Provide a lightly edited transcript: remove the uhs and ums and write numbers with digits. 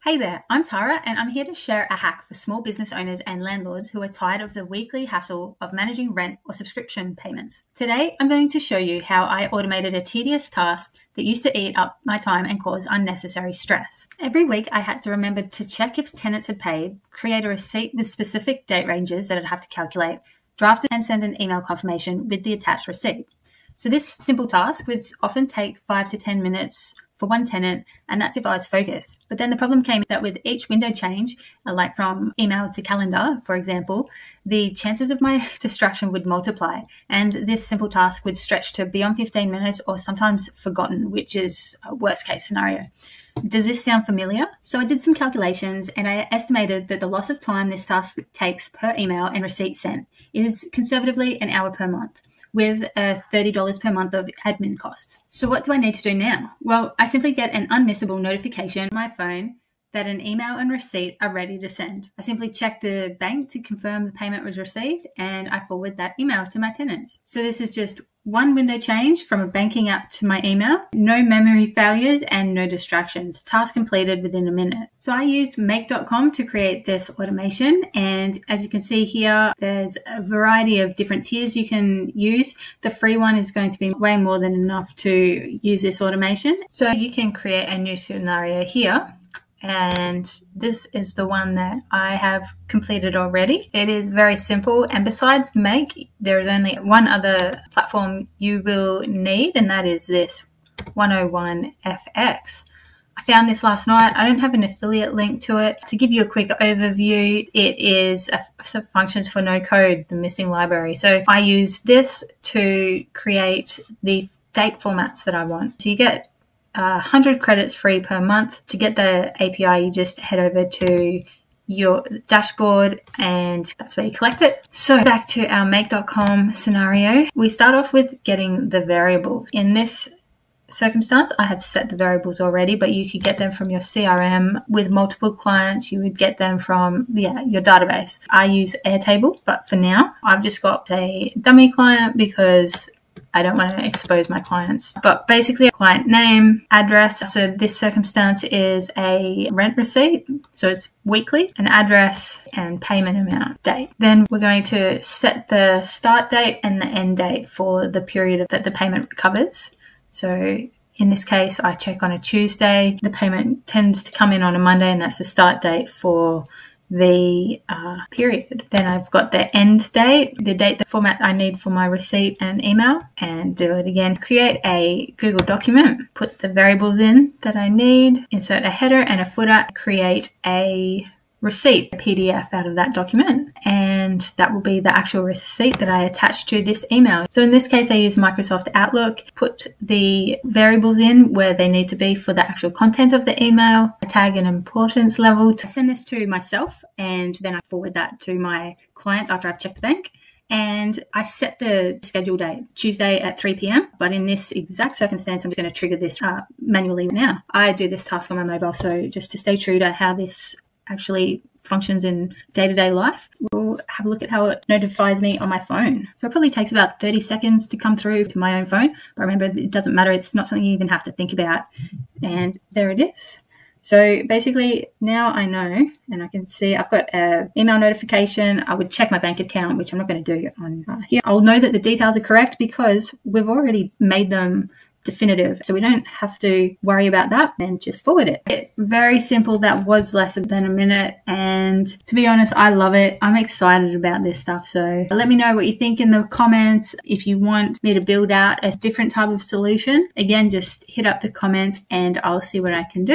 Hey there, I'm Tara and I'm here to share a hack for small business owners and landlords who are tired of the weekly hassle of managing rent or subscription payments. Today, I'm going to show you how I automated a tedious task that used to eat up my time and cause unnecessary stress. Every week, I had to remember to check if tenants had paid, create a receipt with specific date ranges that I'd have to calculate, draft and send an email confirmation with the attached receipt. So this simple task would often take 5 to 10 minutes for one tenant, and that's if I was focused. But then the problem came that with each window change, like from email to calendar, for example, the chances of my distraction would multiply, and this simple task would stretch to beyond 15 minutes or sometimes forgotten, which is a worst case scenario. Does this sound familiar? So I did some calculations and I estimated that the loss of time this task takes per email and receipt sent is conservatively an hour per month, with $30 per month of admin costs. So what do I need to do now? Well, I simply get an unmissable notification on my phone that an email and receipt are ready to send. I simply check the bank to confirm the payment was received and I forward that email to my tenants. So this is just one window change from a banking app to my email, no memory failures and no distractions. Task completed within a minute. So I used make.com to create this automation, and as you can see here, there's a variety of different tiers you can use. The free one is going to be way more than enough to use this automation. So you can create a new scenario here. And this is the one that I have completed already. It is very simple, and besides Make, there is only one other platform you will need, and that is this 101FX. I found this last night. I don't have an affiliate link to it. To give you a quick overview, it is a functions for no code, the missing library. So I use this to create the date formats that I want. So you get 100 credits free per month. To get the API, you just head over to your dashboard and that's where you collect it. So back to our make.com scenario, we start off with getting the variables. In this circumstance, I have set the variables already, but you could get them from your CRM. With multiple clients, you would get them from your database. I use Airtable, but for now, I've just got a dummy client because I don't want to expose my clients. But basically, client name, address. So this circumstance is a rent receipt. So it's weekly, an address and payment amount, date. Then we're going to set the start date and the end date for the period that the payment covers. So in this case, I check on a Tuesday. The payment tends to come in on a Monday, and that's the start date for the period. Then I've got the end date, the format I need for my receipt and email, and do it again. Create a Google document, put the variables in that I need, insert a header and a footer, create a receipt, a PDF out of that document, and that will be the actual receipt that I attach to this email. So in this case, I use Microsoft Outlook, put the variables in where they need to be for the actual content of the email, I tag an importance level to send this to myself, and then I forward that to my clients after I've checked the bank. And I set the schedule date, Tuesday at 3 p.m. But in this exact circumstance, I'm just going to trigger this manually now. I do this task on my mobile, so just to stay true to how this actually functions in day-to-day life, we'll have a look at how it notifies me on my phone. So it probably takes about 30 seconds to come through to my own phone. But remember, it doesn't matter. It's not something you even have to think about. And there it is. So basically now I know, and I can see I've got an email notification. I would check my bank account, which I'm not going to do on here. I'll know that the details are correct because we've already made them definitive, so we don't have to worry about that and just forward it. Very simple. That was less than a minute, and to be honest, I love it. I'm excited about this stuff, so let me know what you think in the comments. If you want me to build out a different type of solution, again, just hit up the comments and I'll see what I can do.